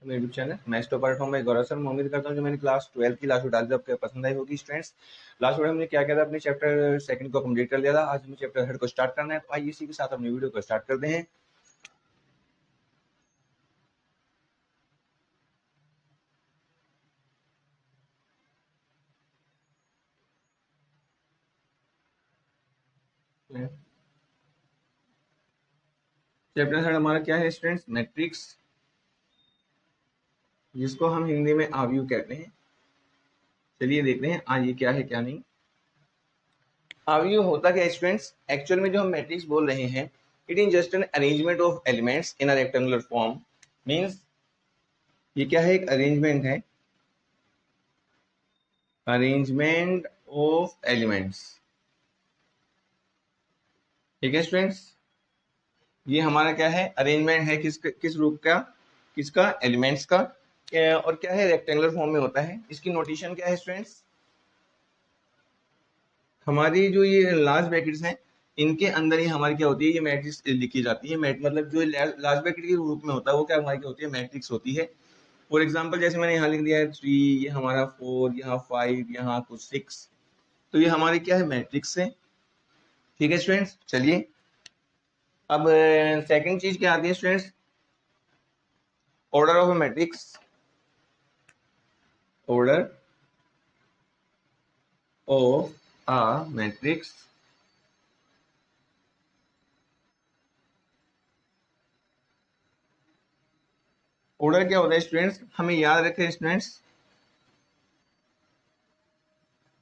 मेरे YouTube channel maths topper at home by Gaurav sir. मैं उम्मीद करता हूँ जो मैंने क्लास 12 की लास्ट डाली थी आपको पसंद आई होगी। स्टूडेंट्स, लास्ट वीडियो हमने क्या किया था, अपने चैप्टर सेकंड को कंप्लीट कर लिया था। आज हमें चैप्टर थर्ड को स्टार्ट करना है, तो आइए इसी के साथ अपनी वीडियो को स्टार्ट करते हैं। चैप्टर थर्ड हमारा क्या है स्टूडेंट्स? मैट्रिक्स, जिसको हम हिंदी में आव्यूह कहते हैं। चलिए देखते हैं आज ये क्या है क्या नहीं। आव्यूह होता क्या है स्टूडेंट्स? एक्चुअल में जो हम मैट्रिक्स बोल रहे हैं, it is just an arrangement of elements in a rectangular form. Means ये क्या है? एक अरेंजमेंट है, अरेंजमेंट ऑफ एलिमेंट्स। ठीक है स्टूडेंट्स, ये हमारा क्या है? अरेंजमेंट है। किस रूप का? किसका? एलिमेंट्स का। और क्या है? रेक्टेंगुलर फॉर्म में होता है। इसकी नोटेशन क्या है स्टूडेंट्स? हमारी जो ये लास्ट ब्रैकेट्स हैं, इनके अंदर ही हमारी क्या होती है? ये मैट्रिक्स लिखी जाती है। मतलब जो लास्ट ब्रैकेट के रूप में होता है वो क्या हमारी क्या होती है? मैट्रिक्स होती है। फॉर एग्जाम्पल जैसे मैंने यहाँ लिख दिया है 3, ये हमारा 4, यहाँ 5, यहाँ कुछ 6, तो ये हमारी क्या है? मैट्रिक्स है। ठीक है स्टूडेंट्स, चलिए अब सेकंड चीज क्या आती है students? Order of A matrix. Order of a matrix. Order क्या होता है स्टूडेंट्स? हमें याद रखें स्टूडेंट्स,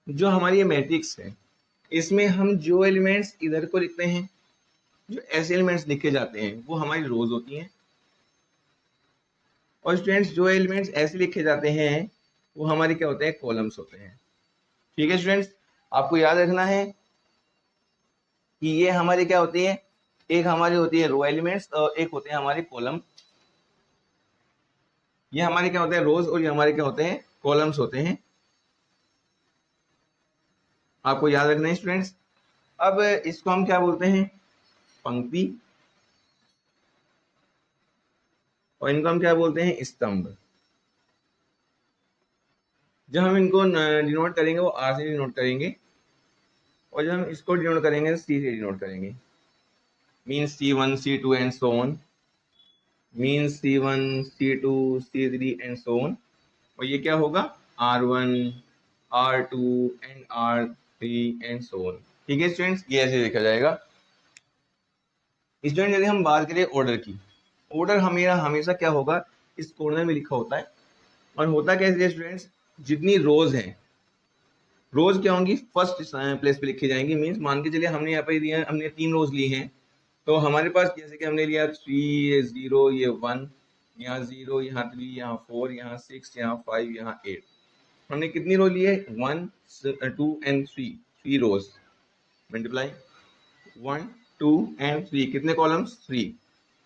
जो हमारी ये मैट्रिक्स है, इसमें हम जो एलिमेंट्स इधर को लिखते हैं, जो ऐसे एलिमेंट्स लिखे जाते हैं, वो हमारी रोज होती हैं। और स्टूडेंट्स जो एलिमेंट्स ऐसे लिखे जाते हैं, वो हमारे क्या होते हैं? कॉलम्स होते हैं। ठीक है स्टूडेंट्स, आपको याद रखना है कि ये हमारी क्या होती है? एक हमारी होती है रो एलिमेंट्स और एक होते हैं हमारे कॉलम। ये हमारे क्या होते हैं? रोज, और ये हमारे क्या होते हैं? कॉलम्स होते हैं। आपको याद रखना है स्टूडेंट्स। अब इसको हम क्या बोलते हैं? पंक्ति। और इनको हम क्या बोलते हैं? स्तंभ। जब हम इनको डिनोट करेंगे वो आर से डिनोट करेंगे, और जब हम इसको डिनोट करेंगे सी से डिनोट करेंगे। Means C1, C2 and so on. Means C1, C2, C3 and so on. और ये क्या होगा? R1, R2 and R3 and so on. ठीक है स्टूडेंट्स, ये ऐसे लिखा जाएगा। स्टूडेंट यदि हम बात करें ऑर्डर की, ऑर्डर हमेशा हमेशा क्या होगा? इस कॉर्नर में लिखा होता है। और होता कैसे है स्टूडेंट्स? जितनी रोज है, रोज क्या होंगी? फर्स्ट प्लेस पे लिखी जाएंगी। मीन्स मान के चलिए हमने यहाँ पे दिया, हमने 3 रोज ली हैं, तो हमारे पास जैसे कि हमने लिया 3, 0, ये 1, यहाँ 0, यहाँ 3, यहाँ 4, यहाँ 6, यहाँ 5, यहाँ 8। हमने कितनी रो ली है? 1, 2 एंड 3 रोज। मल्टीप्लाई 1, 2 एंड 3, कितने कॉलम्स? 3।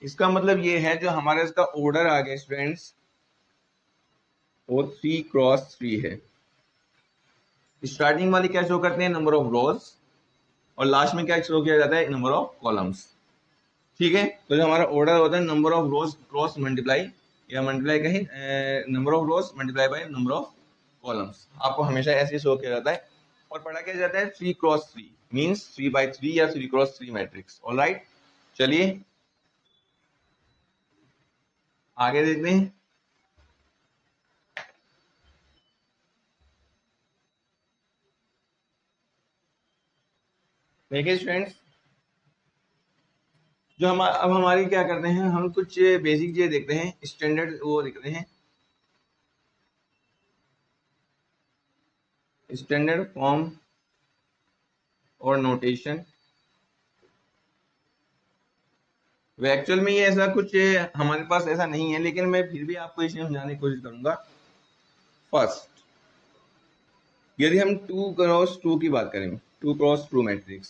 इसका मतलब ये है जो हमारा इसका ऑर्डर आ गया स्टूडेंट्स, वो 3 क्रॉस 3 है। स्टार्टिंग वाली क्या शो करते हैं? नंबर ऑफ रोज, और लास्ट में क्या शो किया जाता है? Number of columns. ठीक है, तो जो हमारा ऑर्डर होता है number of rose cross multiply, या मल्टीप्लाई कहीं number of rose multiply by number of columns, आपको हमेशा ऐसे शो किया जाता है। और पढ़ा क्या जाता है? 3 क्रॉस 3 मीन्स 3 by 3 या 3 क्रॉस 3 मैट्रिक्स। ऑलराइट, चलिए आगे देखते हैं। देखिए स्टूडेंट्स, जो हम अब हमारी क्या करते हैं, हम कुछ बेसिक चीजें देखते हैं, स्टैंडर्ड वो देखते हैं। स्टैंडर्ड फॉर्म और नोटेशन। एक्चुअल में ये ऐसा कुछ हमारे पास ऐसा नहीं है, लेकिन मैं फिर भी आपको इसे समझाने की कोशिश करूंगा। फर्स्ट, यदि हम 2 क्रॉस 2 की बात करें, 2 क्रॉस 2 मैट्रिक्स,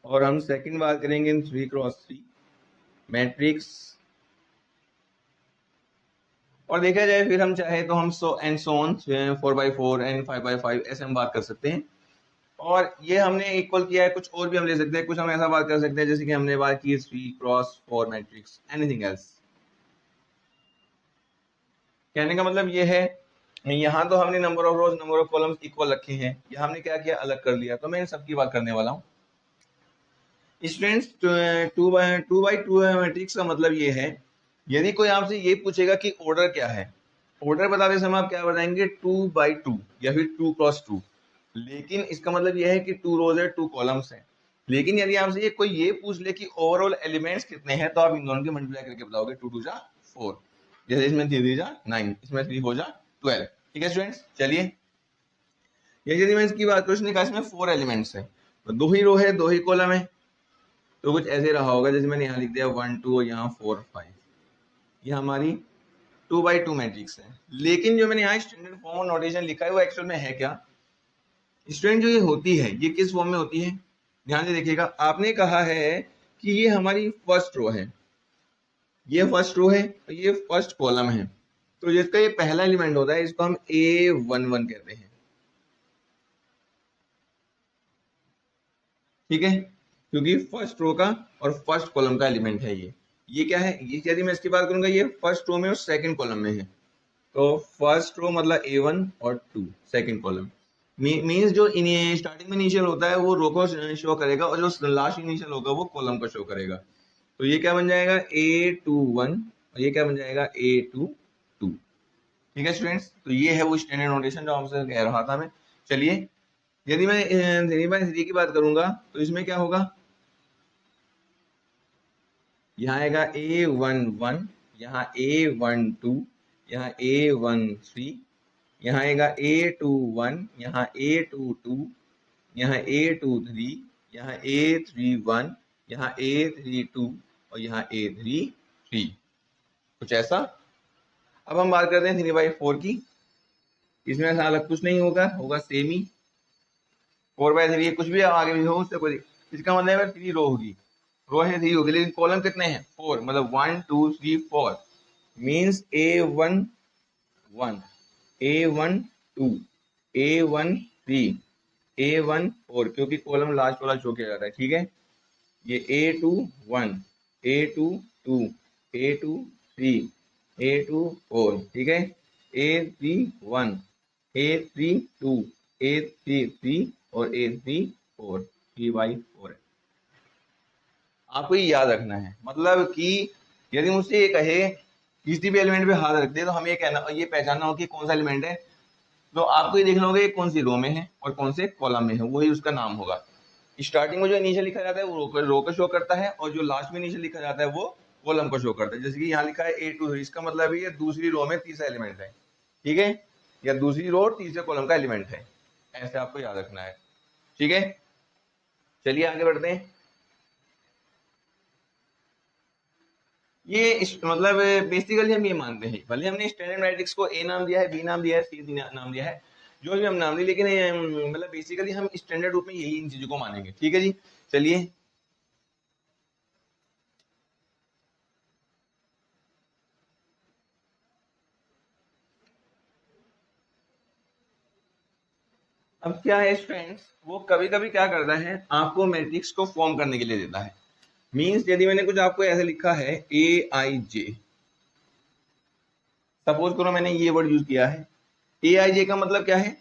और हम सेकंड बात करेंगे 3 क्रॉस 3 मैट्रिक्स, और देखा जाए फिर हम चाहे तो हम so and so on 4 by 4 and 5 by 5 ऐसे हम बात कर सकते हैं। और ये हमने इक्वल किया है, कुछ और भी हम ले सकते हैं, कुछ हम ऐसा बात कर सकते हैं जैसे कि हमने बात की 3 क्रॉस 4 मैट्रिक्स, एनीथिंग एल्स। कहने का मतलब ये है, यहाँ तो हमने number of rose number of columns equal रखे हैं, यहाँ हमने क्या किया, अलग कर लिया। तो मैं इन सबकी बात करने वाला हूँ। Students, two by two matrix का मतलब ये है, यदि कोई आपसे ये पूछेगा कि ऑर्डर क्या है, ऑर्डर बताते समय आप क्या बताएंगे, 2 by 2 या फिर 2 × 2। लेकिन इसका मतलब यह है कि 2 रोज है 2 कॉलम्स है। लेकिन यदि आपसे कोई ये पूछ ले कि ओवरऑल एलिमेंट्स कितने हैं, तो आप इन दोनों के मल्टीप्लाई करके बताओगे, 2 2 जा 4, जैसे इसमें 3 3 जा 9, इसमें 3 हो जा 12। ठीक है स्टूडेंट्स, चलिए यदि मैं इसकी बात करूँ, इसने कहा इसमें 4 एलिमेंट्स है, तो 2 ही रो है 2 ही कॉलम है, तो कुछ ऐसे रहा होगा जैसे मैंने यहाँ लिख दिया 1 2 और यहाँ 4 5, ये हमारी 2 by 2 मैट्रिक्स है। लेकिन जो मैंने यहाँ स्टैंडर्ड फॉर्म और नोटेशन लिखा है वो एक्चुअल में है क्या, स्टूडेंट जो ये होती है ये किस फॉर्म में होती है, ध्यान से देखिएगा। आपने कहा है कि ये हमारी फर्स्ट रो है, ये फर्स्ट रो है और ये फर्स्ट कॉलम है, तो जिसका ये पहला एलिमेंट होता है इसको हम A11 कहते हैं। ठीक है, क्योंकि फर्स्ट रो का और फर्स्ट कॉलम का एलिमेंट है ये क्या है, ये यदि मैं इसकी बात करूंगा ये फर्स्ट रो में और सेकंड कॉलम में है, तो फर्स्ट रो मतलब A1 और 2 सेकंड कॉलम। मींस जो स्टार्टिंग में इनिशियल होता है वो रो को शो करेगा और जो लास्ट इनिशियल होगा वो कॉलम को शो करेगा। तो ये क्या बन जाएगा, A21 और ये क्या बन जाएगा, A22। ठीक है स्टूडेंट्स, तो ये है वो स्टैंडर्ड नोटेशन जो आपसे कह रहा था मैं। चलिए यदि मैं 3 की बात करूंगा तो इसमें क्या होगा, यहाँ आएगा A11, यहाँ A12, यहाँ A13, यहाँ आएगा A21, यहाँ A22, यहाँ A23, यहाँ A31, यहाँ A32 और यहाँ A33, कुछ ऐसा। अब हम बात करते हैं 3/4 की, इसमें ऐसा अलग कुछ नहीं होगा, होगा सेम ही। 4/3 कुछ भी आगे भी हो उससे कोई, इसका मतलब है 3 रो होगी, रो है 3 होगी, लेकिन कॉलम कितने हैं, 4, मतलब 1 2 3 4, means A1 1, A1 2, A1 3, A1 4, क्योंकि कॉलम लास्ट वाला शो किया जाता है। ठीक है, ये A2 1, A2 2, A2 3, A2 4, ठीक है, A3 1, A3 2, A3 3 और A3 4, 3/4 है। आपको ये याद रखना है, मतलब कि यदि मुझसे ये कहे किसी भी एलिमेंट पे हाथ रख दे तो हमें ये कहना, ये पहचानना हो कि कौन सा एलिमेंट है, तो आपको ये देखना होगा ये कौन सी रो में है और कौन से कॉलम में है, वही उसका नाम होगा। स्टार्टिंग में जो इनिशियल लिखा जाता है वो रो को शो करता है, और जो लास्ट में इनिशियल लिखा जाता है वो कॉलम को शो करता है। जैसे कि यहाँ लिखा है A2, इसका मतलब ये दूसरी रो में तीसरा एलिमेंट है। ठीक है, या दूसरी रो और तीसरे कॉलम का एलिमेंट है, ऐसे आपको याद रखना है। ठीक है, चलिए आगे बढ़ते हैं। ये मतलब बेसिकली हम ये मानते हैं, भले हमने स्टैंडर्ड मैट्रिक्स को A नाम दिया है, B नाम दिया है, C नाम दिया है, जो भी हम नाम दिए, लेकिन मतलब बेसिकली हम स्टैंडर्ड रूप में यही इन चीजों को मानेंगे। ठीक है जी, चलिए अब क्या है स्टूडेंट्स, वो कभी कभी क्या करता है, आपको मैट्रिक्स को फॉर्म करने के लिए देता है। मींस यदि मैंने कुछ आपको ऐसे लिखा है AIJ, सपोज करो मैंने ये वर्ड यूज किया है, AIJ का मतलब क्या है,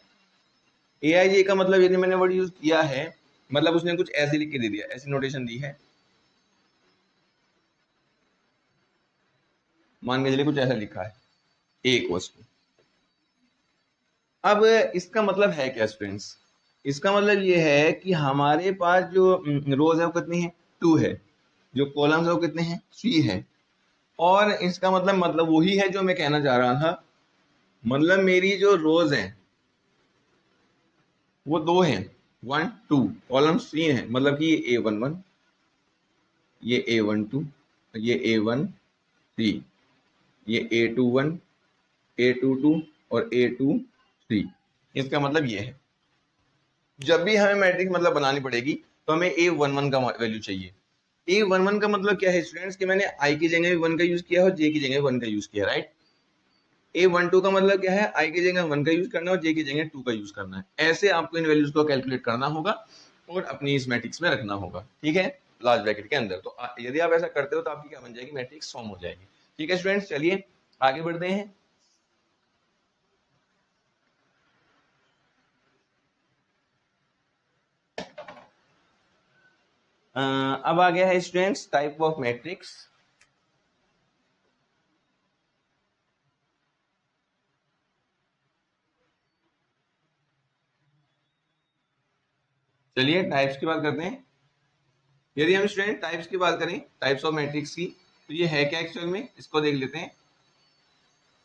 AIJ का मतलब यदि मैंने वर्ड यूज किया है, मतलब उसने कुछ ऐसे लिख के दे दिया, ऐसी नोटेशन दी है, मान के चलिए कुछ ऐसा लिखा है A=। अब इसका मतलब है क्या स्टूडेंट्स, इसका मतलब ये है कि हमारे पास जो रोज है वो कितनी है, 2 है, जो कॉलम्स है वो कितने हैं, 3 है। और इसका मतलब वही है जो मैं कहना चाह रहा था, मतलब मेरी जो रोज है वो 2 हैं, 1 2, कॉलम्स 3 है, मतलब कि ये A11, ये A12, ये A13, ये A21, A22 और A23। इसका मतलब ये है, जब भी हमें मैट्रिक्स मतलब बनानी पड़ेगी तो हमें A11 का वैल्यू चाहिए। A11 का मतलब क्या है स्टूडेंट्स, कि मैंने I की जगह भी 1 का यूज किया है और J की जगह 1 का यूज किया, राइट। A12 का मतलब क्या है, I की जगह 1 का यूज करना है और J की जगह 2 का यूज करना है। ऐसे आपको इन वैल्यूज को कैलकुलेट करना होगा और अपनी इस मैट्रिक्स में रखना होगा। ठीक है, लार्ज ब्रैकेट के अंदर। तो यदि आप ऐसा करते हो तो आपकी क्या बन जाएगी, मैट्रिक्स फॉर्म हो जाएगी। ठीक है स्टूडेंट्स, चलिए आगे बढ़ते हैं। अब आ गया है स्टूडेंट्स टाइप ऑफ मैट्रिक्स। चलिए टाइप्स की बात करते हैं। यदि हम स्टूडेंट टाइप्स की बात करें, टाइप्स ऑफ मैट्रिक्स की, तो ये है क्या एक्चुअल में, इसको देख लेते हैं।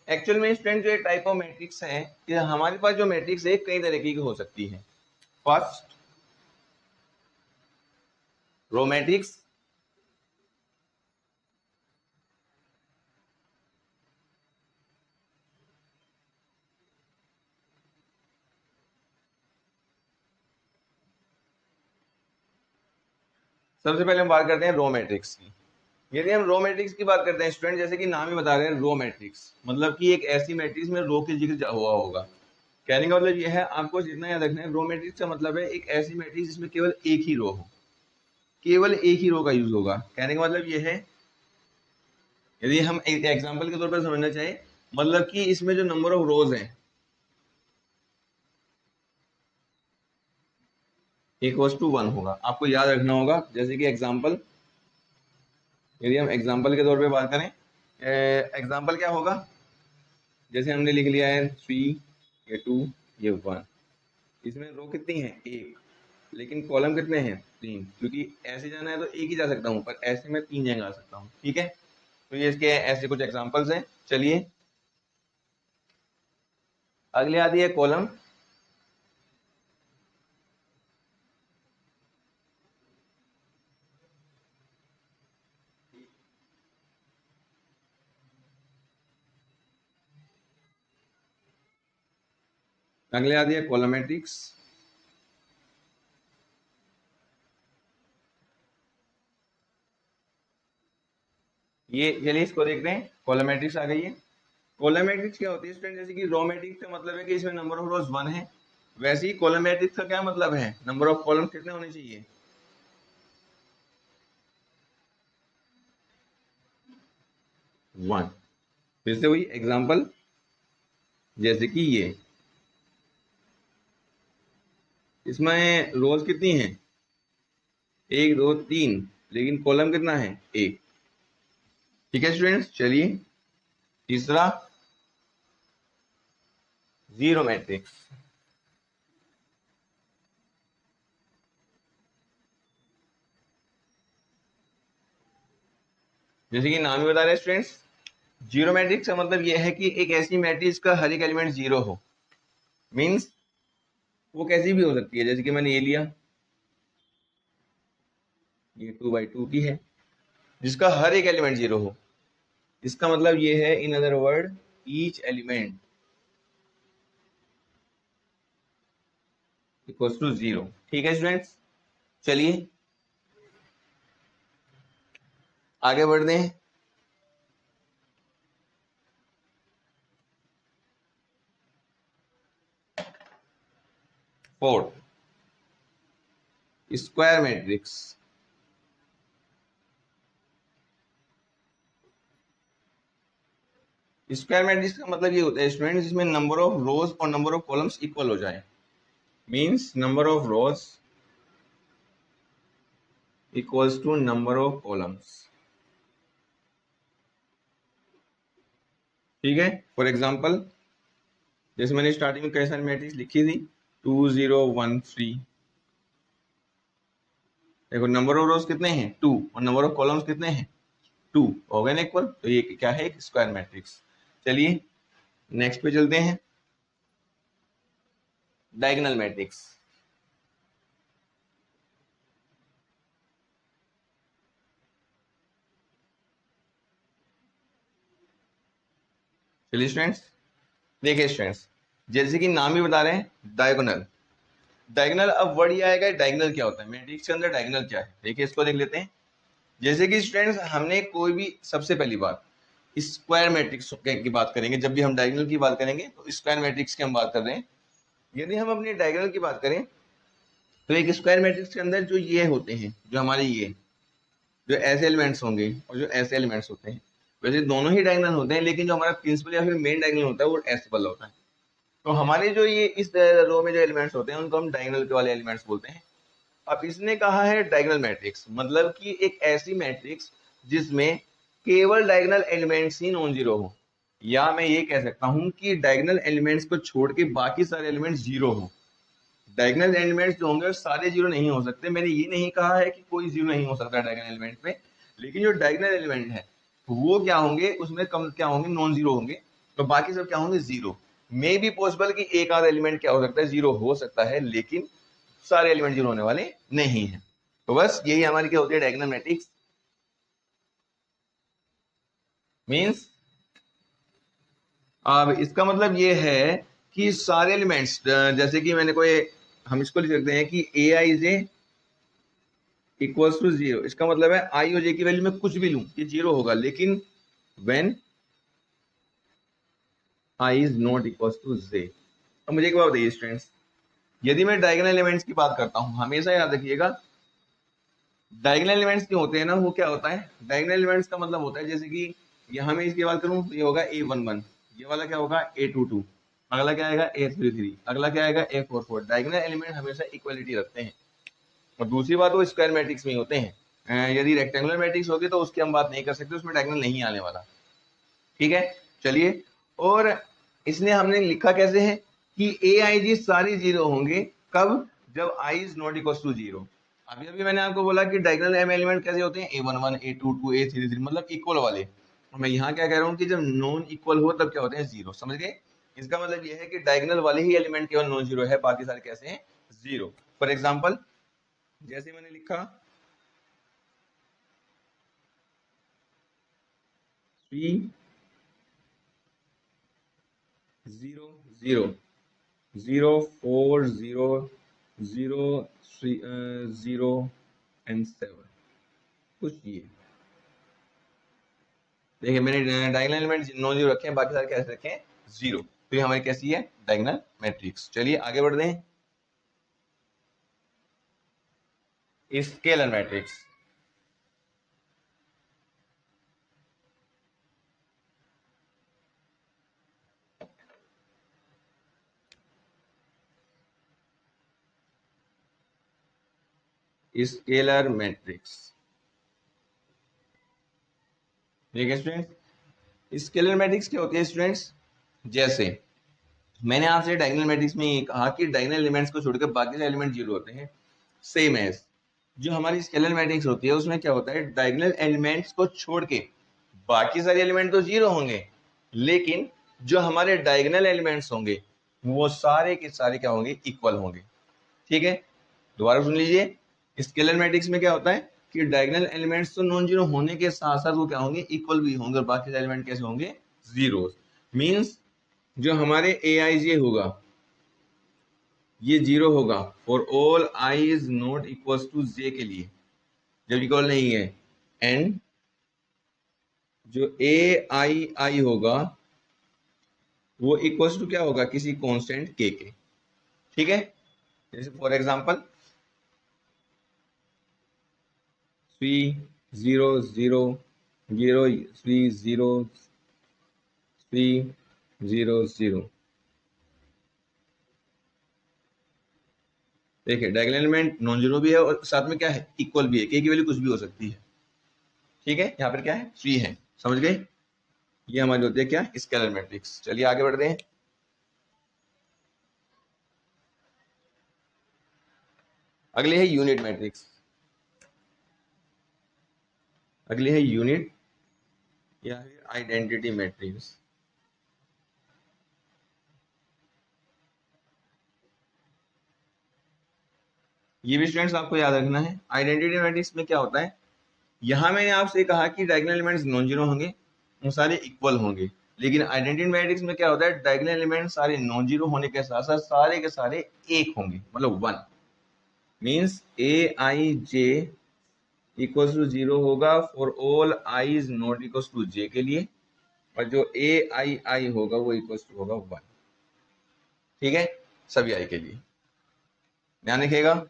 एक्चुअल में स्टूडेंट जो टाइप ऑफ मैट्रिक्स है, ये हमारे पास जो मैट्रिक्स है कई तरीके की हो सकती है। फर्स्ट रो मैट्रिक्स, सबसे पहले हम बात करते हैं रो मैट्रिक्स की। यदि हम रो मैट्रिक्स की बात करते हैं स्टूडेंट, जैसे कि नाम ही बता रहे हैं रो मैट्रिक्स, मतलब कि एक ऐसी मैट्रिक्स में रो की जिक्र हुआ होगा। कहने का मतलब यह है, आपको जितना याद रखना है, रो मैट्रिक्स का मतलब है एक ऐसी मैट्रिक्स जिसमें केवल एक ही रो हो, केवल एक ही रो का यूज होगा। कहने का मतलब यह है, यदि हम एक एग्जाम्पल के तौर पर समझना चाहें, मतलब कि इसमें जो नंबर ऑफ रोज हैं इक्वल्स टू 1 होगा। आपको याद रखना होगा, जैसे कि एग्जाम्पल, यदि हम एग्जाम्पल के तौर पे बात करें, एग्जाम्पल क्या होगा, जैसे हमने लिख लिया है 3, ये 2, ये 1, इसमें रो कितनी है, एक, लेकिन कॉलम कितने हैं, 3, क्योंकि ऐसे जाना है तो एक ही जा सकता हूँ, पर ऐसे में 3 जगह आ सकता हूँ। ठीक है, तो ये इसके ऐसे कुछ एग्जाम्पल्स हैं। चलिए अगले आती है कॉलम। अगले आती है कॉलम मैट्रिक्स। ये चलिए इसको देखते हैं, कॉलम मैट्रिक्स आ गई है। कॉलम मैट्रिक्स क्या होती है स्टूडेंट, जैसे कि रो मैट्रिक्स का मतलब है कि इसमें नंबर ऑफ रोज 1 है, वैसे ही कॉलम मैट्रिक्स का क्या मतलब है, नंबर ऑफ कॉलम कितने होने चाहिए, 1। फिर से वही एग्जाम्पल, जैसे कि ये, इसमें रोज कितनी है, 1 2 3, लेकिन कॉलम कितना है, 1। ठीक है स्टूडेंट्स, चलिए तीसरा जीरो मैट्रिक्स। जैसे कि नाम ही बता रहे हैं स्टूडेंट्स, जीरो मैट्रिक्स का मतलब यह है कि एक ऐसी मैट्रिक्स का हर एक एलिमेंट जीरो हो। मींस वो कैसी भी हो सकती है, जैसे कि मैंने ये लिया, ये 2 by 2 की है, जिसका हर एक एलिमेंट जीरो हो। इसका मतलब ये है, in other word, each element equals to 0। ठीक है स्टूडेंट्स, चलिए आगे बढ़ते हैं। Fourth square matrix. Square matrix का मतलब ये होता है स्टूडेंट, जिसमें नंबर ऑफ रोज और नंबर ऑफ कॉलम्स इक्वल हो जाए। Means number of rows equals to number of columns. ठीक है, फॉर एग्जांपल, जैसे मैंने स्टार्टिंग में कई सारी मैट्रिक्स लिखी थी, 2 0 1 3। देखो नंबर ऑफ रोज कितने हैं, 2, और नंबर ऑफ कॉलम्स कितने हैं, 2, हो गए ना इक्वल। तो ये क्या है, एक स्क्वायर मैट्रिक्स। चलिए नेक्स्ट पे चलते हैं, डायगोनल मैट्रिक्स। चलिए स्टूडेंट्स, देखिए स्टूडेंट्स, जैसे कि नाम ही बता रहे हैं डायगोनल। डायगोनल, अब वर्ड ये आएगा, डायगोनल क्या होता है, मैट्रिक्स के अंदर डायगोनल क्या है, देखिए इसको देख लेते हैं। जैसे कि स्टूडेंट्स, हमने कोई भी, सबसे पहली बात स्क्वायर मैट्रिक्स की बात करेंगे, जब भी हम डायगोनल की बात करेंगे तो स्क्वायर मैट्रिक्स की हम बात कर रहे हैं। यदि हम अपनी डायगोनल की बात करें, तो एक स्क्वायर मैट्रिक्स के अंदर जो ये होते हैं, जो हमारे ये जो ऐसे एलिमेंट्स होंगे और जो ऐसे एलिमेंट्स होते हैं, वैसे दोनों ही डायगोनल होते हैं, लेकिन जो हमारा प्रिंसिपल या फिर मेन डायगोनल होता है वो ऐसे वाला होता है। तो हमारे जो ये इस रो में जो एलिमेंट्स होते हैं उनको हम डायगोनल के वाले एलिमेंट्स बोलते हैं। अब इसने कहा है डायगोनल मैट्रिक्स, मतलब कि एक ऐसी मैट्रिक्स जिसमें केवल डायगोनल एलिमेंट्स ही नॉन जीरो हो, या मैं ये कह सकता हूं कि डायगोनल एलिमेंट्स को छोड़ के बाकी सारे एलिमेंट्स जीरो हो। डायगोनल एलिमेंट्स जो होंगे सारे जीरो नहीं हो सकते, मैंने ये नहीं कहा है कि कोई जीरो नहीं हो सकता डायगोनल एलिमेंट पे, लेकिन जो डायगोनल एलिमेंट है वो क्या होंगे, उसमें कम क्या होंगे, नॉन जीरो होंगे, तो बाकी सब क्या होंगे, जीरो। मे बी पॉसिबल कि एक आधा एलिमेंट क्या हो सकता है, जीरो हो सकता है, लेकिन सारे एलिमेंट जीरो होने वाले नहीं है। तो बस यही हमारी क्या होती है डायगोनल मैट्रिक्स। मींस अब इसका मतलब ये है कि सारे एलिमेंट्स, जैसे कि मैंने कोई, हम इसको लिख सकते हैं कि ए I J equals to zero, इसका मतलब है आई और जे की वैल्यू में कुछ भी लूं ये जीरो होगा, लेकिन when I is not equals to J. अब मुझे एक बात बताइए स्टूडेंट्स, यदि मैं डायगोनल एलिमेंट्स की बात करता हूं, हमेशा याद रखिएगा डायगोनल एलिमेंट्स जो होते हैं ना, वो क्या होता है, डायगोनल एलिमेंट्स का मतलब होता है, जैसे कि यहां मैं इसकी बात करूं तो ये होगा A11, ये वाला क्या होगा A22, अगला क्या आएगा A33, अगला क्या आएगा A44। डायगोनल एलिमेंट हमेशा इक्वलिटी रखते हैं। और दूसरी बात, वो स्क्वायर मैट्रिक्स में ही होते हैं। यदि रेक्टेंगुलर मैट्रिक्स होगी तो उसकी हम बात नहीं कर सकते, उसमें डायगोनल नहीं आने वाला। ठीक है, चलिए। और इसने हमने लिखा कैसे है कि ए आई जी सारे जीरो होंगे, कब, जब I is not equal to zero. अभी अभी मैंने आपको बोला कि डायगोनल एलिमेंट कैसे होते हैं, A11 A22 A33, मतलब इक्वल वाले। और मैं यहाँ क्या कह रहा हूँ कि जब नॉन इक्वल हो तब क्या होते हैं, जीरो। समझ गए? इसका मतलब यह है कि डायगोनल वाले ही एलिमेंट केवल नॉन जीरो है, बाकी सारे कैसे हैं, जीरो। फॉर एग्जाम्पल जैसे मैंने लिखा 3 0 0 0 4 0 0 3 0 एंड 7, कुछ ये देखिए मैंने डायगोनल एलिमेंट नॉन जीरो रखे हैं, बाकी सारे कैसे रखे हैं, जीरो। तो ये हमारी कैसी है, डायगोनल मैट्रिक्स। चलिए आगे बढ़ते हैं, स्केलर मैट्रिक्स। स्केलर मैट्रिक्स, ठीक है स्टूडेंट्स। स्केलर मैट्रिक्स क्या होती है स्टूडेंट्स, जैसे मैंने आपसे डायगोनल मैट्रिक्स में ये कहा कि डायगोनल एलिमेंट्स को छोड़कर बाकी सारे एलिमेंट जीरो होते हैं, सेम एज जो हमारी स्केलर मैट्रिक्स होती है उसमें क्या होता है, डायगोनल एलिमेंट्स को छोड़ के बाकी सारे एलिमेंट तो जीरो होंगे, लेकिन जो हमारे डायगोनल एलिमेंट्स होंगे वो सारे के सारे क्या होंगे, इक्वल होंगे। ठीक है, दोबारा सुन लीजिए, स्केलर मैट्रिक्स में क्या होता है कि डायगोनल एलिमेंट्स तो नॉन जीरो होने के साथ साथ वो क्या होंगे, इक्वल भी होंगे, और बाकी एलिमेंट कैसे होंगे, जीरो। मींस जो हमारे ए आई जे होगा ये जीरो होगा for all I is not equal to J के लिए, जब इक्वल नहीं है। एंड जो ए आई आई होगा वो इक्वल टू क्या होगा, किसी कांस्टेंट के। ठीक है, जैसे फॉर एग्जांपल 3 0 0 0 3 0 3 0 0। देखिए डायगोनल एलिमेंट नॉन जीरो भी है और साथ में क्या है, इक्वल भी है, के की वैल्यू कुछ भी हो सकती है। ठीक है, यहाँ पर क्या है, 3 है। समझ गए? ये हमारी होती है क्या, स्केलर मैट्रिक्स। चलिए आगे बढ़ते हैं। अगली है यूनिट मैट्रिक्स। अगली है यूनिट या फिर आइडेंटिटी मैट्रिक्स। ये भी स्टूडेंट्स आपको याद रखना है। आइडेंटिटी मैट्रिक्स में क्या होता है, यहां मैंने आपसे कहा कि डायगोनल एलिमेंट्स नॉन जीरो होंगे, वो सारे इक्वल होंगे, लेकिन आइडेंटिटी मैट्रिक्स में क्या होता है, डायगोनल एलिमेंट सारे नॉन जीरो होने के साथ साथ सारे के सारे एक होंगे, मतलब one. Means A I J equal to zero होगा for all I is not equal to J के लिए, और जो ए आई आई होगा वो इक्वल टू होगा वन। ठीक है, सभी आई के लिए ध्यान रखिएगा।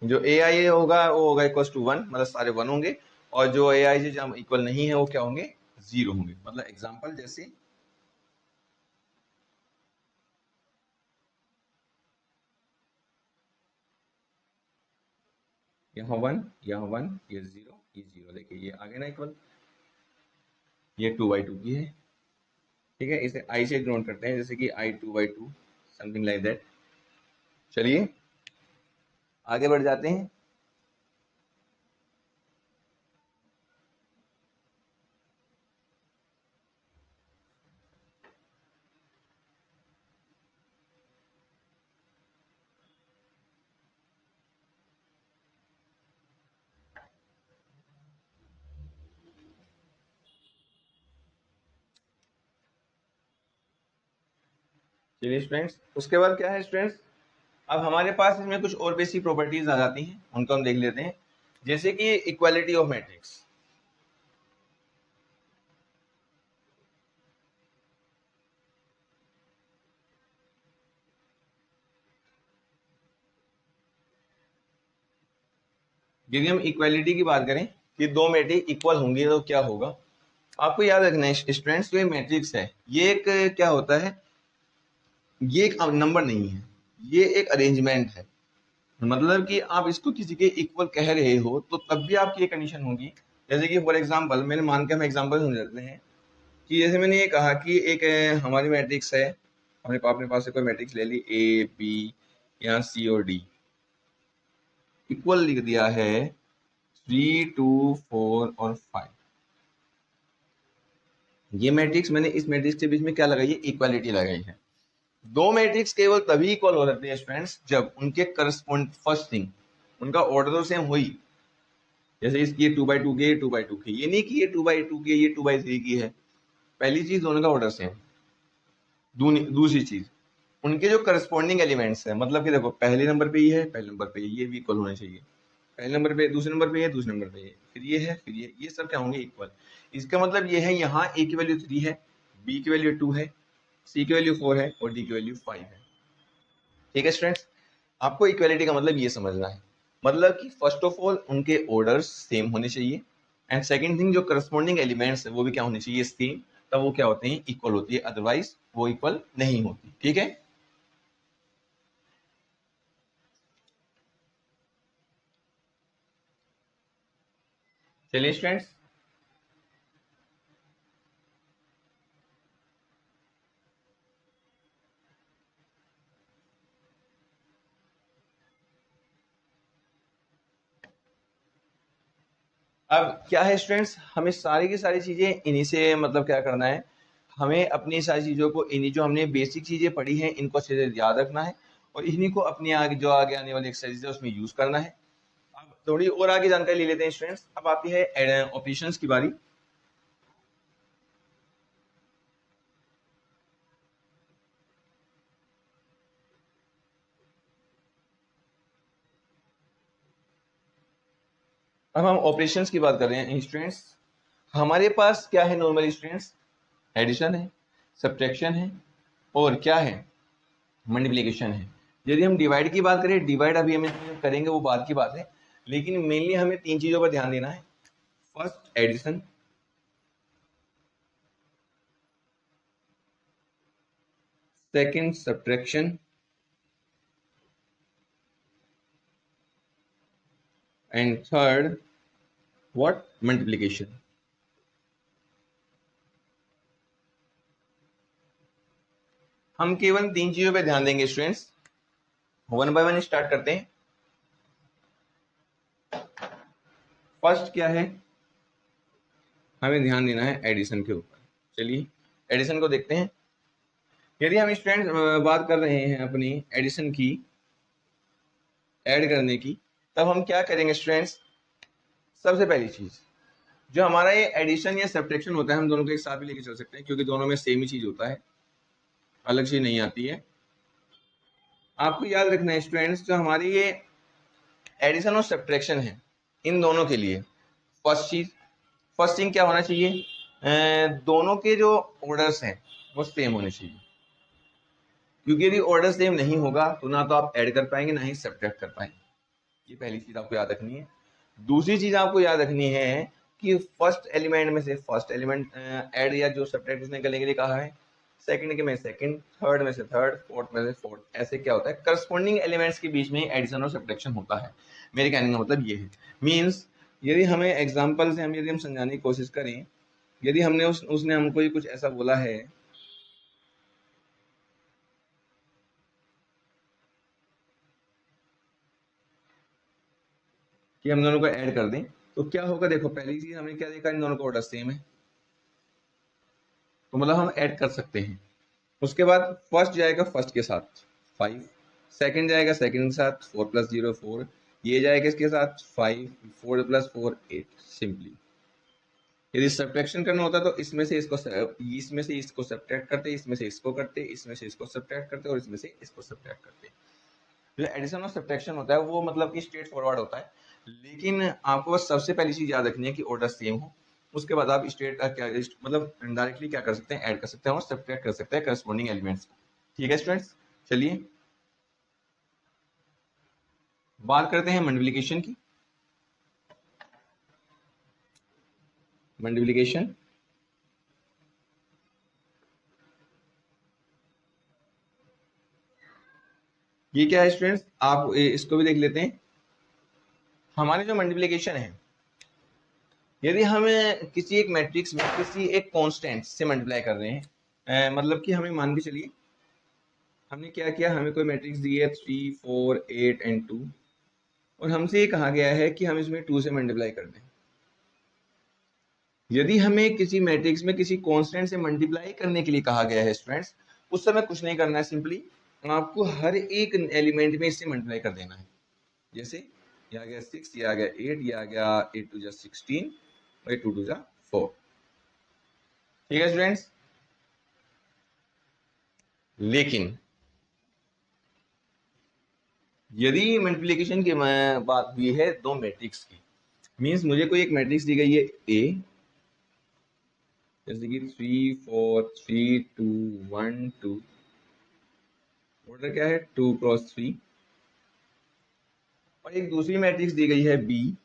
जो ए आई होगा वो होगा इक्वल टू वन, मतलब सारे वन होंगे, और जो ए आई जो इक्वल नहीं है वो क्या होंगे, जीरो होंगे। मतलब एग्जांपल जैसे यहाँ 1, यहाँ 1, ये 0, ये 0, देखिए ये आगे ना इक्वल, ये 2/2 की है। ठीक है, इसे i से डिनोट करते हैं, जैसे कि i 2/2, समथिंग लाइक दैट। चलिए आगे बढ़ जाते हैं। चलिए स्टूडेंट्स, उसके बाद क्या है स्टूडेंट्स, अब हमारे पास इसमें कुछ और बेसिक प्रॉपर्टीज आ जाती हैं, उनको हम देख लेते हैं। जैसे कि इक्वालिटी ऑफ मैट्रिक्स। यदि हम इक्वालिटी की बात करें कि दो मैट्रिक्स इक्वल होंगी तो क्या होगा, आपको याद रखना है स्टूडेंट्स, जो मैट्रिक्स है ये एक क्या होता है, ये एक नंबर नहीं है, ये एक अरेंजमेंट है। मतलब कि आप इसको किसी के इक्वल कह रहे हो तो तब भी आपकी ये कंडीशन होगी। जैसे कि फॉर एग्जांपल, मैंने मान के हम एग्जांपल समझ लेते हैं कि जैसे मैंने ये कहा कि एक हमारी मैट्रिक्स है, हमने अपने पास से कोई मैट्रिक्स ले ली ए बी, यहाँ सी और डी, इक्वल लिख दिया है 3 2 4 और 5। ये मैट्रिक्स मैंने इस मैट्रिक्स के बीच में क्या लगाई है, इक्वालिटी लगाई है। दो मैट्रिक्स केवल तभी इक्वल हो सकते हैं स्टूडेंट्स जब उनके करस्पॉन्ड फर्स्ट थिंग उनका ऑर्डर तो सेम हुई। जैसे इसकी 2/2 की, 2/2 की, ये नहीं कि ये 2/2 की, ये 2/3 की है। पहली चीज दोनों का ऑर्डर सेम। दूसरी चीज, उनके जो करस्पॉन्डिंग एलिमेंट्स है, मतलब कि देखो पहले नंबर पे ये है, पहले नंबर पे ये भी इक्वल होने चाहिए। पहले नंबर पे, दूसरे नंबर पे ये, दूसरे नंबर पे ये, फिर ये है, फिर ये सब क्या होंगे, इक्वल। इसका मतलब ये है यहाँ ए की वैल्यू 3 है, बी की वैल्यू 2 है, सी की वैल्यू 4 है और डी की वैल्यू 5 है। ठीक है स्टूडेंट्स, आपको इक्वालिटी का मतलब ये समझना है, मतलब कि फर्स्ट ऑफ ऑल उनके ऑर्डर्स सेम होने चाहिए, एंड सेकंड थिंग जो करस्पॉन्डिंग एलिमेंट्स है वो भी क्या होने चाहिए, सेम। तब वो क्या होते हैं, इक्वल होती है, अदरवाइज वो इक्वल नहीं होती। ठीक है, चलिए स्टूडेंट्स, अब क्या है स्टूडेंट्स, हमें सारी की सारी चीजें इन्हीं से मतलब क्या करना है, हमें अपनी सारी चीजों को, इन्हीं जो हमने बेसिक चीजें पढ़ी हैं इनको अच्छे से याद रखना है और इन्हीं को अपनी आगे जो आगे आने वाली एक्सरसाइज है उसमें यूज करना है। अब थोड़ी और आगे जानकारी ले लेते हैं स्टूडेंट्स। अब आती है ऑपरेशंस की बारी। अब हम ऑपरेशंस की बात कर रहे हैं स्टूडेंट्स। हमारे पास क्या है नॉर्मली स्टूडेंट्स, एडिशन है, सब्ट्रैक्शन है और क्या है, मल्टीप्लिकेशन है। यदि हम डिवाइड की बात करें, डिवाइड अभी हम करेंगे वो बाद की बात है, लेकिन मेनली हमें तीन चीजों पर ध्यान देना है। First edition, second subtraction and third what, multiplication. हम केवल तीन चीजों पे ध्यान देंगे students, one by one start करते हैं। फर्स्ट क्या है, हमें ध्यान देना है एडिशन के ऊपर। चलिए एडिशन को देखते हैं। यदि हम स्टूडेंट्स बात कर रहे हैं अपनी एडिशन की, ऐड करने की, तब हम क्या करेंगे स्टूडेंट्स, सबसे पहली चीज जो हमारा ये एडिशन या सब्ट्रैक्शन होता है, हम दोनों को एक साथ भी लेके चल सकते हैं क्योंकि दोनों में सेम ही चीज होता है, अलग चीज नहीं आती है। आपको याद रखना है स्टूडेंट्स, जो हमारी ये एडिशन और सब्ट्रैक्शन है, इन दोनों के लिए फर्स्ट थिंग क्या होना चाहिए, दोनों के जो ऑर्डर्स हैं वो सेम होने चाहिए। क्योंकि यदि ऑर्डर सेम नहीं होगा तो ना तो आप ऐड कर पाएंगे ना ही सब्ट्रैक्ट कर पाएंगे। ये पहली चीज आपको याद रखनी है। दूसरी चीज आपको याद रखनी है कि फर्स्ट एलिमेंट में से फर्स्ट एलिमेंट ऐड या जो सब्ट्रैक्ट उसने करने के लिए कहा है, सेकंड के में सेकंड, थर्ड में से थर्ड, फोर्थ में से फोर्थ, ऐसे क्या होता है करस्पॉन्डिंग एलिमेंट्स के बीच में एडिशन और सब्ट्रैक्शन होता है। मेरे कहने का मतलब ये है, मीन्स यदि हमें एग्जाम्पल से यदि हम समझाने की कोशिश करें, यदि हमने उसने हमको ही कुछ ऐसा बोला है कि हम दोनों को ऐड कर दें, तो क्या होगा, देखो पहली चीज हमने क्या देखा, इन दोनों का ऑर्डर सेम है, तो मतलब हम ऐड कर सकते हैं। उसके बाद फर्स्ट जाएगा फर्स्ट के साथ 5, सेकंड जाएगा सेकंड के साथ 4 + 0 4, ये जाएगा इसके साथ 5, 4 + 4 8। सिंपली यदि सब्ट्रैक्शन करना होता तो इसमें से इसको सब्ट्रैक्ट करते, इसमें से इसको करते, इसमें से इसको सब्ट्रैक्ट करते और इसमें से इसको सब्ट्रैक्ट करते। जो एडिशन और सब्ट्रैक्शन होता है वो मतलब कि स्ट्रेट फॉरवर्ड होता है, लेकिन आपको बस सबसे पहली चीज याद रखनी है कि ऑर्डर सेम हो। उसके बाद आप स्ट्रेट क्या मतलब डायरेक्टली क्या कर सकते हैं, ऐड कर सकते हैं और सब्ट्रैक्ट कर सकते हैं करस्पॉन्डिंग एलिमेंट्स को। ठीक है स्टूडेंट्स, चलिए बात करते हैं मल्टीप्लिकेशन की। मल्टीप्लिकेशन ये क्या है स्टूडेंट्स, आप इसको भी देख लेते हैं। हमारे जो मल्टीप्लिकेशन है, यदि हमें किसी एक मैट्रिक्स में किसी एक कांस्टेंट से मल्टीप्लाई कर रहे हैं, मतलब कि हमें मान के चलिए हमने क्या किया, हमें कोई मैट्रिक्स दी है 3 4 8 एंड 2, और हमसे ये कहा गया है कि हम इसमें 2 से मल्टीप्लाई कर दें। यदि हमें किसी मैट्रिक्स में किसी कांस्टेंट से मल्टीप्लाई करने के लिए कहा गया है स्टूडेंट्स, उस समय कुछ नहीं करना है, सिंपली आपको हर एक एलिमेंट में इससे मल्टीप्लाई कर देना है। जैसे ये आ गया 6, ये आ गया 8, ये आ गया 8 2 जा 16 और 8 2 2 जा 4। ठीक है स्टूडेंट्स, लेकिन यदि मल्टीप्लिकेशन की बात हुई है दो मैट्रिक्स की, मींस मुझे कोई एक मैट्रिक्स दी गई है ए, जैसे कि 3 4 3 2 1 2, ऑर्डर क्या है 2 क्रॉस 3, और एक दूसरी मैट्रिक्स दी गई है बी,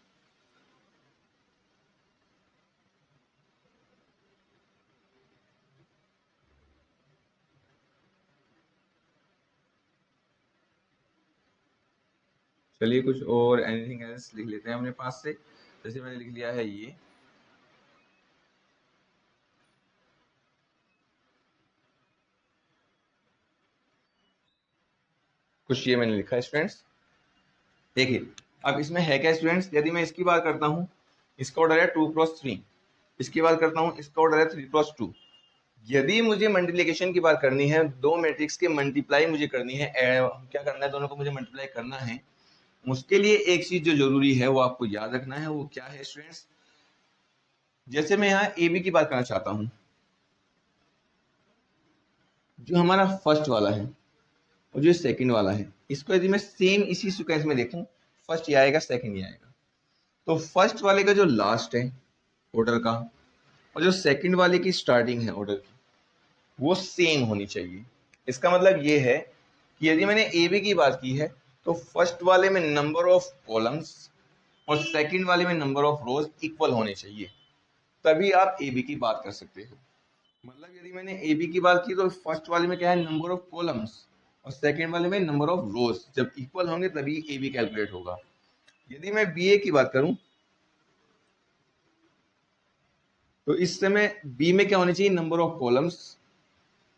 चलिए कुछ और एनीथिंग एल्स लिख लेते हैं अपने पास से। जैसे मैंने लिख लिया है ये, कुछ ये मैंने लिखा है स्टूडेंट्स। देखिए अब इसमें है क्या स्टूडेंट्स, यदि मैं इसकी बात करता हूँ, इसका ऑर्डर है 2 क्रॉस 3, इसकी बात करता हूँ इसका ऑर्डर है 3 क्रॉस 2। यदि मुझे मल्टीप्लिकेशन की बात करनी है, दो मैट्रिक्स के मल्टीप्लाई मुझे करनी है, क्या करना है, दोनों को मुझे मल्टीप्लाई करना है, उसके लिए एक चीज जो जरूरी है वो आपको याद रखना है, वो क्या है स्टूडेंट्स, जैसे मैं यहाँ ए बी की बात करना चाहता हूँ, जो हमारा फर्स्ट वाला है और जो सेकंड वाला है, इसको यदि मैं सेम इसी सीक्वेंस में देखूं, फर्स्ट ये आएगा सेकंड ये आएगा, तो फर्स्ट वाले का जो लास्ट है ऑर्डर का और जो सेकंड वाले की स्टार्टिंग है ऑर्डर की, वो सेम होनी चाहिए। इसका मतलब ये है कि यदि मैंने ए बी की बात की है, तो फर्स्ट वाले में नंबर ऑफ कॉलम्स और सेकंड वाले में नंबर ऑफ रोज इक्वल होने चाहिए, तभी आप ए बी की बात कर सकते हो। मतलब यदि मैंने ए बी की बात की तो फर्स्ट वाले में क्या है, नंबर ऑफ कॉलम्स, और सेकंड वाले में नंबर ऑफ रोज जब इक्वल होंगे तभी ए बी कैलकुलेट होगा। यदि मैं बी ए की बात करूं तो इस समय बी में क्या होनी चाहिए, नंबर ऑफ कॉलम्स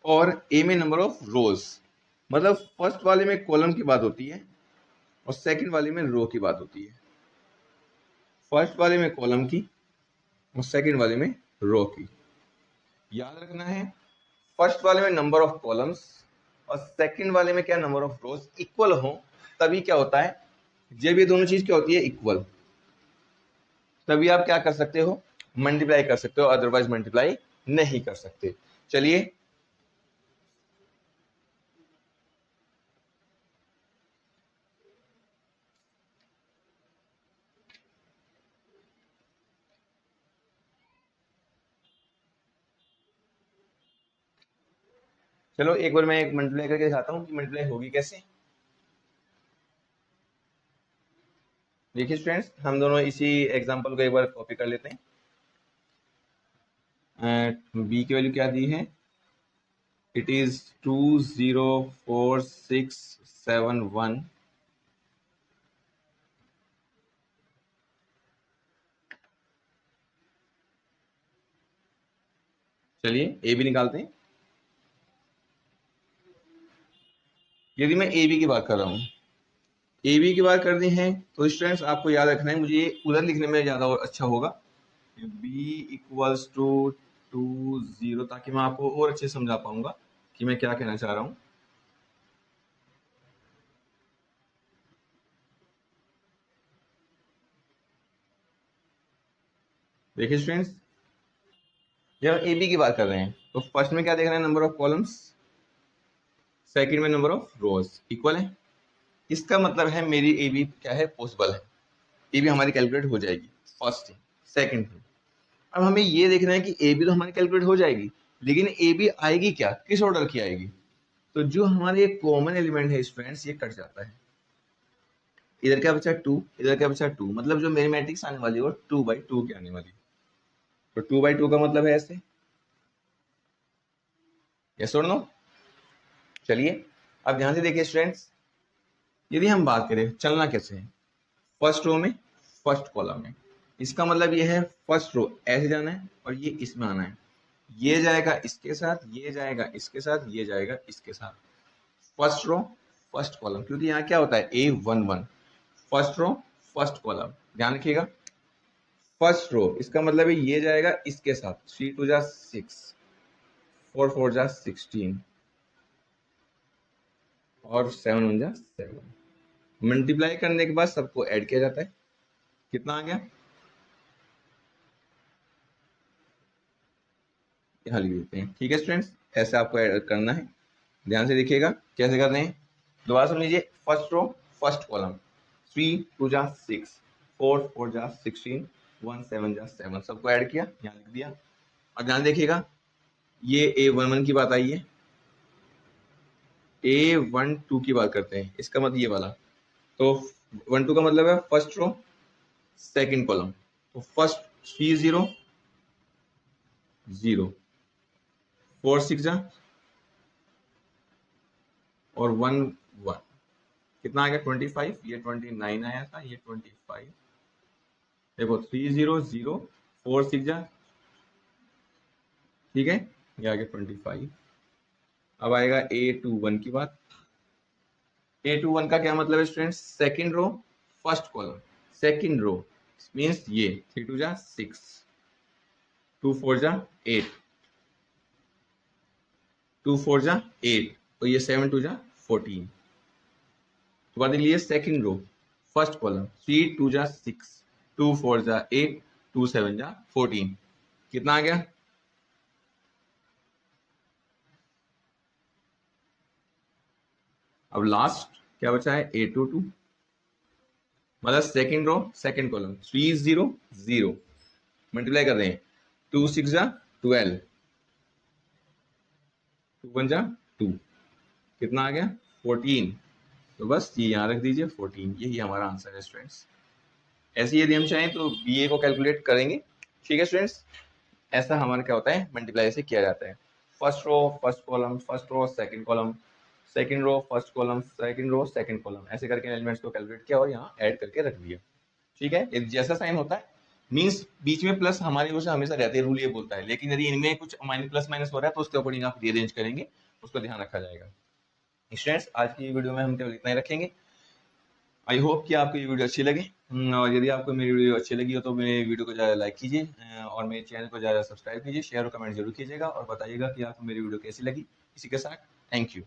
और ए में नंबर ऑफ रोज। मतलब फर्स्ट वाले में कॉलम की बात होती है और सेकंड वाले में रो की बात होती है, फर्स्ट वाले में कॉलम की और सेकंड वाले में रो की। याद रखना है, फर्स्ट वाले में नंबर ऑफ कॉलम्स और सेकंड वाले में क्या, नंबर ऑफ रोज इक्वल हो, तभी क्या होता है, जब ये दोनों चीज क्या होती है इक्वल, तभी आप क्या कर सकते हो, मल्टीप्लाई कर सकते हो, अदरवाइज मल्टीप्लाई नहीं कर सकते। चलिए चलो एक बार मैं एक मल्टीप्लाई करके दिखाता हूँ कि मल्टीप्लाई होगी कैसे। देखिए स्टूडेंट्स, हम दोनों इसी एग्जांपल को एक बार कॉपी कर लेते हैं। बी की वैल्यू क्या दी है इट इज 204671। चलिए ए बी निकालते हैं। यदि मैं ए बी की बात कर रहा हूं, ए बी की बात करनी है तो स्टूडेंट्स आपको याद रखना है, मुझे उधर लिखने में ज़्यादा और अच्छा होगा, b इक्वल्स टू 20, ताकि मैं आपको और अच्छे से समझा पाऊंगा कि मैं क्या कहना चाह रहा हूं। देखिए स्टूडेंट्स, जब ए बी की बात कर रहे हैं तो फर्स्ट में क्या देख रहे हैं, नंबर ऑफ कॉलम्स, सेकंड में नंबर ऑफ रोज इक्वल है। इसका मतलब है मेरी ए बी क्या है, पॉसिबल है, ए बी हमारी कैलकुलेट हो जाएगी फर्स्ट थिंग। सेकंड थिंग, अब हमें ये देखना है कि ए बी तो हमारी कैलकुलेट हो जाएगी, लेकिन ए बी आएगी क्या, किस ऑर्डर की आएगी। तो जो हमारे कॉमन एलिमेंट है स्टूडेंट्स, ये कट जाता है। इधर क्या बचा 2, इधर क्या बचा 2, मतलब जो मेरी मैट्रिक्स आने वाली है वो 2/2 की आने वाली। तो 2/2 का मतलब है ऐसे, यस और नो। चलिए अब ध्यान से देखिए स्टूडेंट्स, यदि हम बात करें चलना कैसे है, फर्स्ट रो में फर्स्ट कॉलम में, इसका मतलब ये है फर्स्ट रो ऐसे जाना है और ये इसमें आना है, ये जाएगा इसके साथ, ये जाएगा इसके साथ, ये जाएगा इसके साथ। फर्स्ट रो फर्स्ट कॉलम, क्योंकि यहाँ क्या होता है A11, first row first column, ध्यान रखिएगा। फर्स्ट रो इसका मतलब है ये जाएगा इसके साथ, 3 2 जा 6, 4 4 जा 16 और 7 1 जा 7। मल्टीप्लाई करने के बाद सबको ऐड किया जाता है, कितना आ गया, यहाँ लिख देते हैं। ठीक है स्टूडेंट्स, ऐसे आपको ऐड करना है, ध्यान से देखिएगा कैसे कर रहे हैं। दोबारा सुन लीजिए, फर्स्ट रो फर्स्ट कॉलम, 3 2 जा 6, 4 4 जा 16, 1 7 जा 7, सबको ऐड किया, यहाँ लिख दिया। और ध्यान देखिएगा, ये A11 की बात आई है, A12 की बात करते हैं, इसका मतलब ये वाला। तो 1 2 का मतलब है फर्स्ट रो सेकंड कॉलम, तो फर्स्ट 3 0 0, 4 6 जा और 1 1, कितना आ गया 25, ये 29 आया था, ये 25, देखो 3 0 0, 4 6 जा, ठीक है, ये आ गया 25। अब आएगा A21 की बात। A21 का क्या मतलब है students, second row first column, second row means ये 3 2 जा 6, 2 4 जा 8, 2 4 जा 8 और ये 7 2 जा 14। तो बात लिए सेकंड रो फर्स्ट कॉलम, 3 2 जा 6, 2 4 जा 8, 2 7 जा 14, कितना आ गया, अब लास्ट क्या बचा है A22, मतलब second row second column, 3 0 0, multiply कर रहे हैं, 2 6 जा 12, 2 1 जा 2, कितना आ गया 14। तो बस ये यहाँ रख दीजिए 14, यही हमारा आंसर है स्टूडेंट्स। ऐसे यदि हम चाहें तो BA को कैलकुलेट करेंगे। ठीक है स्टूडेंट्स, ऐसा हमारा क्या होता है, मल्टीप्लाई से किया जाता है, first row first column, first row second column, second row first column, second row second column, ऐसे करके एलिमेंट्स को कैलकुलेट किया और यहाँ ऐड करके रख दिया। ठीक है, एक जैसा साइन होता है मींस बीच में प्लस हमारी वजह से हमेशा रहते हैं, रूल ये बोलता है, लेकिन यदि इनमें कुछ प्लस माइनस हो रहा है तो उसके अकॉर्डिंग आप रीअरेंज करेंगे, उसको ध्यान रखा जाएगा। स्टूडेंट्स आज की वीडियो में हम केवल इतना ही रखेंगे। आई होप कि आपको ये वीडियो अच्छी लगी, और यदि आपको मेरी वीडियो अच्छी लगी हो तो मेरे वीडियो को ज़्यादा लाइक कीजिए, और मेरे चैनल को ज़्यादा सब्सक्राइब कीजिए, शेयर और कमेंट जरूर कीजिएगा और बताइएगा कि आपको मेरी वीडियो कैसी लगी। इसी के साथ थैंक यू।